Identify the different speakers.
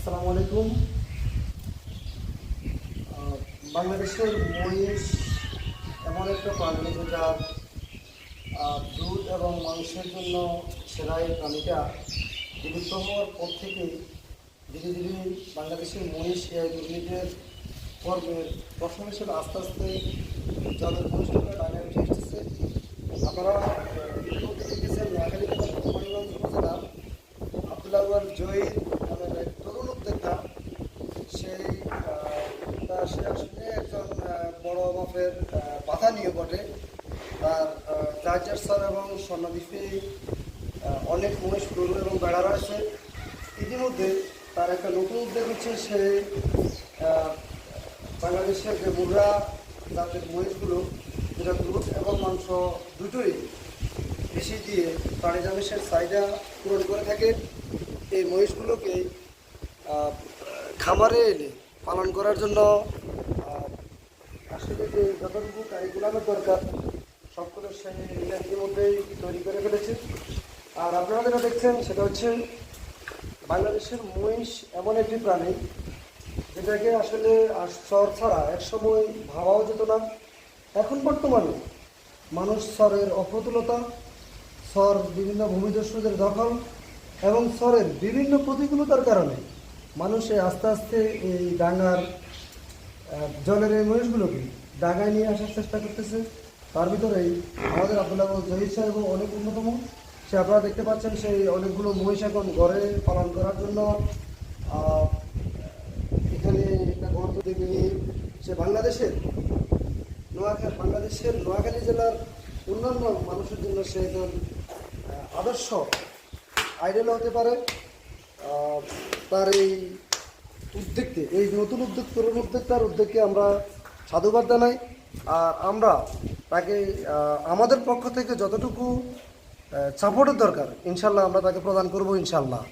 Speaker 1: আসসালামু আলাইকুম। বাংলাদেশের মহিষ এমন একটা প্রাণী যেটা দুধ এবং মাংসের জন্য সেরা। এই প্রাণীটা বিলুপ্ত হওয়ার পর থেকে ধীরে ধীরে বাংলাদেশের মহিষ এই দুর্নীতির কর্মের প্রশ্ন হিসেবে আস্তে আস্তে যাদের মহিষগুলো ডাঙায় উঠে এসেছে। আপনারা ইতিমধ্যে দেখেছেন নোয়াখালী জেলার কোম্পানিগঞ্জ উপজেলা আব্দুল্লাহ জহির নামের এক তরুণ উদ্যোক্তা। সেই সে আসলে একজন বড় মাপের বাধা নিয়ে বটে। তার জাহাজের এবং স্বর্ণদ্বীপে অনেক মহিষ গরু এবং বেড়া রয়েছে। ইতিমধ্যে তার একটা নতুন উদ্যোগ হচ্ছে, সে বাংলাদেশের যে মুর্রা জাতের মহিষগুলো, যেটা দুধ এবং মাংস দুটোই বেশি দিয়ে প্রাণী আমিষের চাহিদা পূরণ করে থাকে, এই মহিষগুলোকে খামারে এনে পালন করার জন্য আসলে যে যতটুকু কারিকুলামের দরকার সবগুলো সে নিজের মধ্যেই তৈরি করে ফেলেছে। আর আপনারা যেটা দেখছেন সেটা হচ্ছে বাংলাদেশের মহিষ এমন একটি প্রাণী যেটাকে আসলে চর ছাড়া একসময় ভাবাও যেত না। এখন বর্তমানে মানুষ চরের অপ্রতুলতা, চর বিভিন্ন ভূমিদস্যুদের দখল এবং চরের বিভিন্ন প্রতিকূলতার কারণে মানুষে আস্তে আস্তে এই ডাঙ্গার জলের এই মহিষগুলোকে ডাঙ্গায় নিয়ে আসার চেষ্টা করতেছে। তার ভিতরেই আমাদের আব্দুল্লাহ জহির সাহেব অনেক অন্যতম। সে আপনারা দেখতে পাচ্ছেন সেই অনেকগুলো মহিষ এখন ঘরে পালন করার জন্য এখানে একটা ঘর তৈরি নিয়ে সে বাংলাদেশের নোয়াখালী জেলার অন্যান্য মানুষের জন্য সে একজন আদর্শ আইডল হতে পারে। তার এই উদ্যোগকে, এই নতুন উদ্যোগ, তরুণ উদ্যোক্তার উদ্যোগকে আমরা সাধুবাদ জানাই। আর আমরা তাকে আমাদের পক্ষ থেকে যতটুকু সাপোর্টের দরকার ইনশাল্লাহ আমরা তাকে প্রদান করব ইনশাল্লাহ।